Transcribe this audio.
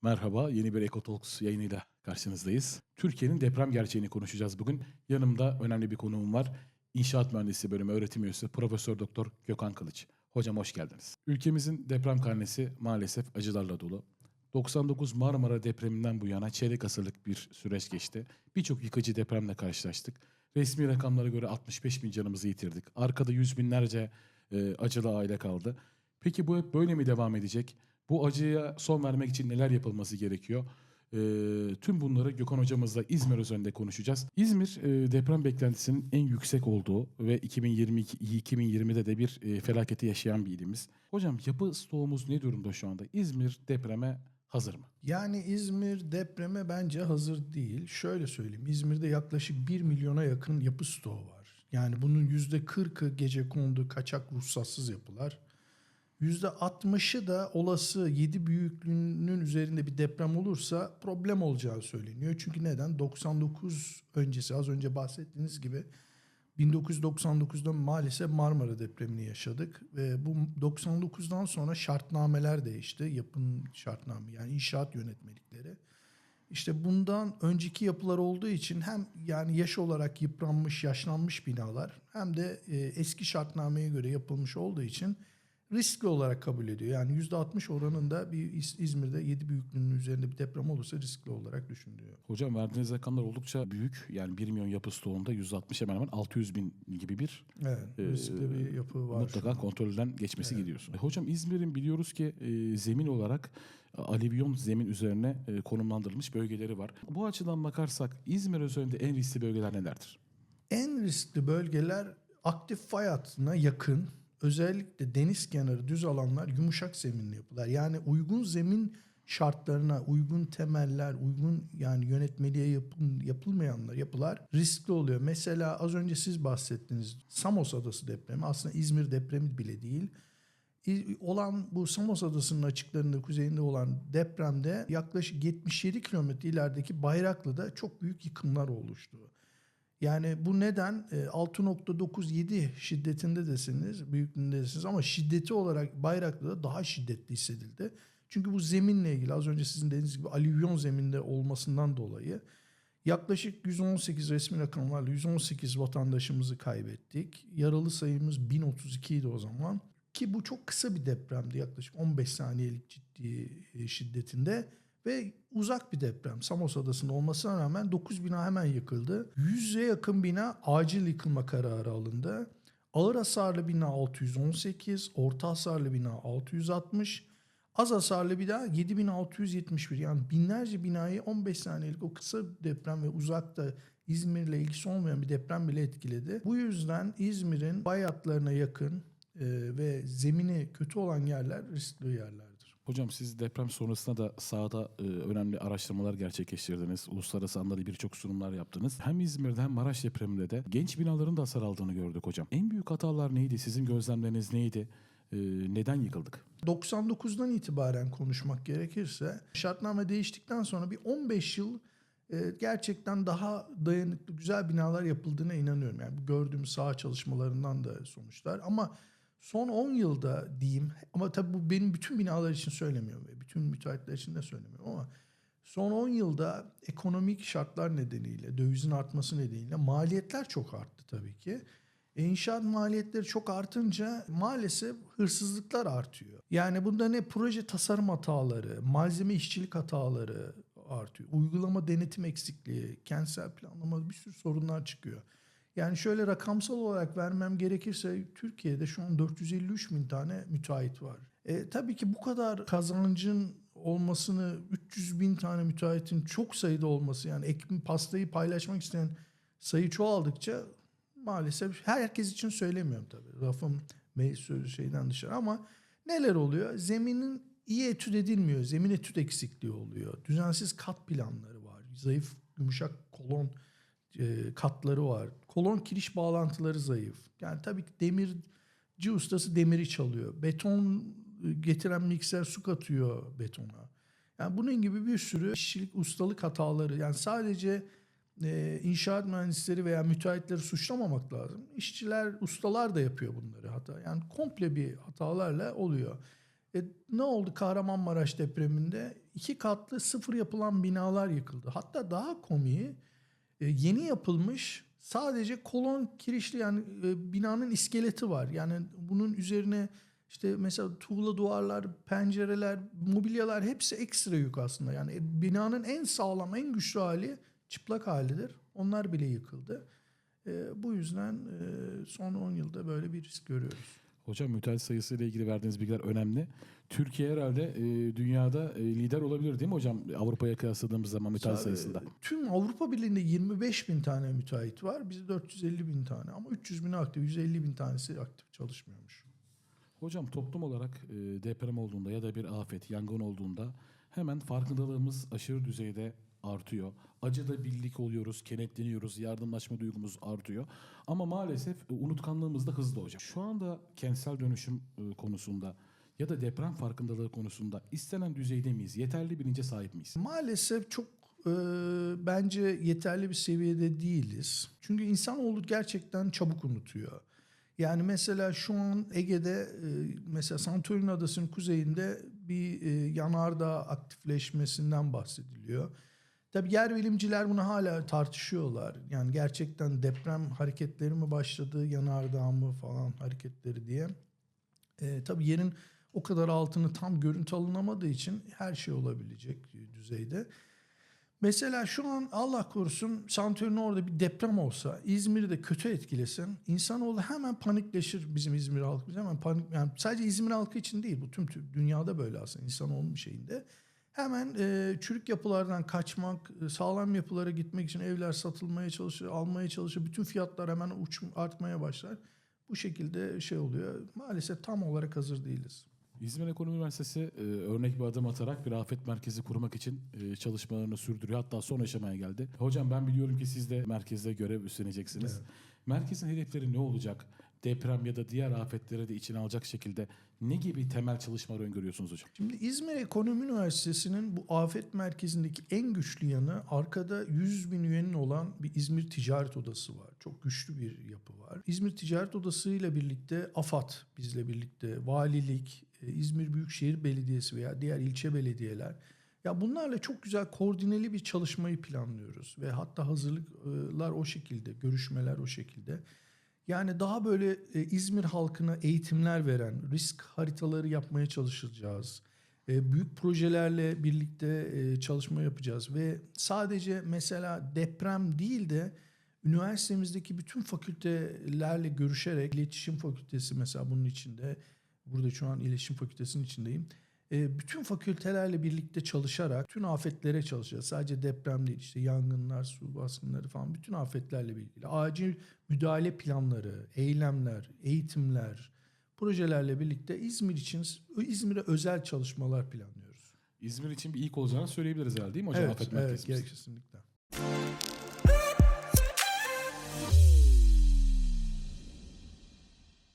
Merhaba, yeni bir Eko Talks yayınıyla karşınızdayız. Türkiye'nin deprem gerçeğini konuşacağız bugün. Yanımda önemli bir konuğum var. İnşaat Mühendisliği Bölümü öğretim üyesi Profesör Doktor Gökhan Kılıç. Hocam hoş geldiniz. Ülkemizin deprem karnesi maalesef acılarla dolu. 99 Marmara depreminden bu yana çeyrek asırlık bir süreç geçti. Birçok yıkıcı depremle karşılaştık. Resmi rakamlara göre 65 bin canımızı yitirdik. Arkada yüz binlerce acılı aile kaldı. Peki bu hep böyle mi devam edecek? Bu acıya son vermek için neler yapılması gerekiyor? Tüm bunları Gökhan hocamızla İzmir özelinde konuşacağız. İzmir deprem beklentisinin en yüksek olduğu ve 2020'de de bir felaketi yaşayan bir ilimiz. Hocam yapı stoğumuz ne durumda şu anda? İzmir depreme hazır mı? Yani İzmir depreme bence hazır değil. Şöyle söyleyeyim. İzmir'de yaklaşık 1 milyona yakın yapı stoğu var. Yani bunun %40'ı gecekondu kaçak ruhsatsız yapılar. %60'ı da olası 7 büyüklüğünün üzerinde bir deprem olursa problem olacağı söyleniyor. Çünkü neden? 99 öncesi az önce bahsettiğiniz gibi 1999'da maalesef Marmara depremini yaşadık ve bu 99'dan sonra şartnameler değişti. Yapım şartname yani inşaat yönetmelikleri. İşte bundan önceki yapılar olduğu için hem yani yaş olarak yıpranmış, yaşlanmış binalar hem de eski şartnameye göre yapılmış olduğu için riskli olarak kabul ediyor. Yani %60 oranında bir İzmir'de 7 büyüklüğünün üzerinde bir deprem olursa riskli olarak düşünülüyor. Hocam verdiğiniz rakamlar oldukça büyük. Yani 1 milyon yapı stoğunda %60 hemen hemen 600 bin gibi bir Evet, riskli bir yapı var şu mutlaka an. kontrolden geçmesi Evet. gidiyorsun. Hocam İzmir'in biliyoruz ki zemin olarak alüvyon zemin üzerine konumlandırılmış bölgeleri var. Bu açıdan bakarsak İzmir üzerinde en riskli bölgeler nelerdir? En riskli bölgeler aktif fay hattına yakın, özellikle deniz kenarı düz alanlar, yumuşak zeminli yapılar. Yani uygun zemin şartlarına uygun temeller, uygun yani yönetmeliğe yapılmayanlar yapılar riskli oluyor. Mesela az önce siz bahsettiniz Samos Adası depremi aslında İzmir depremi bile değil. Olan bu Samos Adası'nın açıklarında kuzeyinde olan depremde yaklaşık 77 kilometre ilerideki Bayraklı'da çok büyük yıkımlar oluştu. Yani bu neden 6,97 şiddetinde desiniz, büyüklüğünde desiniz ama şiddeti olarak Bayraklı'da daha şiddetli hissedildi. Çünkü bu zeminle ilgili az önce sizin dediğiniz gibi alüvyon zeminde olmasından dolayı yaklaşık 118 resmi rakamlarla 118 vatandaşımızı kaybettik. Yaralı sayımız 1032 idi o zaman. Ki bu çok kısa bir depremdi yaklaşık 15 saniyelik ciddi şiddetinde. Ve uzak bir deprem. Samos Adası'nda olmasına rağmen 9 bina hemen yıkıldı. 100'e yakın bina acil yıkılma kararı alındı. Ağır hasarlı bina 618, orta hasarlı bina 660, az hasarlı bina 7671. Yani binlerce binayı 15 saniyelik o kısa deprem ve uzakta İzmir'le ilgisi olmayan bir deprem bile etkiledi. Bu yüzden İzmir'in fay hatlarına yakın ve zemini kötü olan yerler riskli yerlerdir. Hocam siz deprem sonrasında da sahada önemli araştırmalar gerçekleştirdiniz. Uluslararası anlamda birçok sunumlar yaptınız. Hem İzmir'de hem Maraş depreminde de genç binaların da hasar aldığını gördük hocam. En büyük hatalar neydi? Sizin gözlemleriniz neydi? Neden yıkıldık? 99'dan itibaren konuşmak gerekirse şartname değiştikten sonra bir 15 yıl gerçekten daha dayanıklı güzel binalar yapıldığına inanıyorum. Yani bu gördüğümüz saha çalışmalarından da sonuçlar ama son 10 yılda diyeyim ama tabii bu benim bütün binalar için söylemiyorum ve bütün müteahhitler için de söylemiyorum ama son 10 yılda ekonomik şartlar nedeniyle, dövizin artması nedeniyle maliyetler çok arttı tabii ki. İnşaat maliyetleri çok artınca maalesef hırsızlıklar artıyor. Yani bunda ne proje tasarım hataları, malzeme işçilik hataları artıyor. Uygulama denetim eksikliği, kentsel planlama bir sürü sorunlar çıkıyor. Yani şöyle rakamsal olarak vermem gerekirse Türkiye'de şu an 453 bin tane müteahhit var. Tabii ki bu kadar kazancın olmasını 300 bin tane müteahhitin çok sayıda olması yani pastayı paylaşmak isteyen sayı çoğaldıkça maalesef herkes için söylemiyorum tabii. Lafım şeyden dışarı ama neler oluyor? Zeminin iyi etüt edilmiyor. Zemin etüt eksikliği oluyor. Düzensiz kat planları var. Zayıf yumuşak kolon katları var. Kolon kiriş bağlantıları zayıf. Yani tabii ki demirci ustası demiri çalıyor. Beton getiren mikser su katıyor betona. Yani bunun gibi bir sürü işçilik ustalık hataları. Yani sadece inşaat mühendisleri veya müteahhitleri suçlamamak lazım. İşçiler, ustalar da yapıyor bunları hata. Yani komple bir hatalarla oluyor. Ne oldu Kahramanmaraş depreminde? 2 katlı sıfır yapılan binalar yıkıldı. Hatta daha komiği yeni yapılmış sadece kolon kirişli yani binanın iskeleti var. Yani bunun üzerine işte mesela tuğla duvarlar, pencereler, mobilyalar hepsi ekstra yük aslında. Yani binanın en sağlam, en güçlü hali çıplak halidir. Onlar bile yıkıldı. Bu yüzden son 10 yılda böyle bir risk görüyoruz. Hocam müteahhit sayısı ile ilgili verdiğiniz bilgiler önemli. Türkiye herhalde dünyada lider olabilir değil mi hocam? Avrupa'ya kıyasladığımız zaman müteahhit sayısında. Tüm Avrupa Birliği'nde 25 bin tane müteahhit var. Bizde 450 bin tane ama 300 bin aktif, 150 bin tanesi aktif çalışmıyormuş. Hocam toplum olarak deprem olduğunda ya da bir afet, yangın olduğunda hemen farkındalığımız aşırı düzeyde artıyor. Acıda birlik oluyoruz, kenetleniyoruz, yardımlaşma duygumuz artıyor. Ama maalesef unutkanlığımız da hızlı hocam. Şu anda kentsel dönüşüm konusunda ya da deprem farkındalığı konusunda istenen düzeyde miyiz? Yeterli bilince sahip miyiz? Maalesef çok bence yeterli bir seviyede değiliz. Çünkü insanoğlu gerçekten çabuk unutuyor. Yani mesela şu an Ege'de mesela Santorini Adası'nın kuzeyinde bir yanardağ aktifleşmesinden bahsediliyor. Tabii yer bilimciler bunu hala tartışıyorlar. Yani gerçekten deprem hareketleri mi başladı, yanardağ mı falan hareketleri diye. Tabii yerin o kadar altını tam görüntü alınamadığı için her şey olabilecek düzeyde. Mesela şu an Allah korusun Santorini orada bir deprem olsa, İzmir'i de kötü etkilesin. İnsanoğlu hemen panikleşir, bizim İzmir halkı. Biz hemen panik, yani sadece İzmir halkı için değil, bu tüm dünyada böyle aslında insanoğlunun bir şeyinde. Hemen çürük yapılardan kaçmak, sağlam yapılara gitmek için evler satılmaya çalışır, almaya çalışır. Bütün fiyatlar hemen artmaya başlar. Bu şekilde şey oluyor. Maalesef tam olarak hazır değiliz. İzmir Ekonomi Üniversitesi örnek bir adım atarak bir afet merkezi kurmak için çalışmalarını sürdürüyor. Hatta son aşamaya geldi. Hocam ben biliyorum ki siz de merkezde görev üstleneceksiniz. Evet. Merkezin hedefleri ne olacak? Deprem ya da diğer afetleri de içine alacak şekilde ne gibi temel çalışmalar öngörüyorsunuz hocam? Şimdi İzmir Ekonomi Üniversitesi'nin bu afet merkezindeki en güçlü yanı arkada 100 bin üyenin olan bir İzmir Ticaret Odası var. Çok güçlü bir yapı var. İzmir Ticaret Odası ile birlikte AFAD bizle birlikte, valilik, İzmir Büyükşehir Belediyesi veya diğer ilçe belediyeler. Ya bunlarla çok güzel koordineli bir çalışmayı planlıyoruz ve hatta hazırlıklar o şekilde, görüşmeler o şekilde. Yani daha böyle İzmir halkına eğitimler veren, risk haritaları yapmaya çalışacağız. Büyük projelerle birlikte çalışma yapacağız ve sadece mesela deprem değil de üniversitemizdeki bütün fakültelerle görüşerek, iletişim fakültesi mesela bunun içinde, burada şu an iletişim fakültesinin içindeyim. Bütün fakültelerle birlikte çalışarak tüm afetlere çalışacağız. Sadece deprem değil, işte yangınlar, su baskınları falan, bütün afetlerle ilgili. Acil müdahale planları, eylemler, eğitimler, projelerle birlikte İzmir için, İzmir'e özel çalışmalar planlıyoruz. İzmir için bir ilk olacağını söyleyebiliriz herhalde değil mi hocam? Evet, Afet evet, merkezimiz. kesinlikle.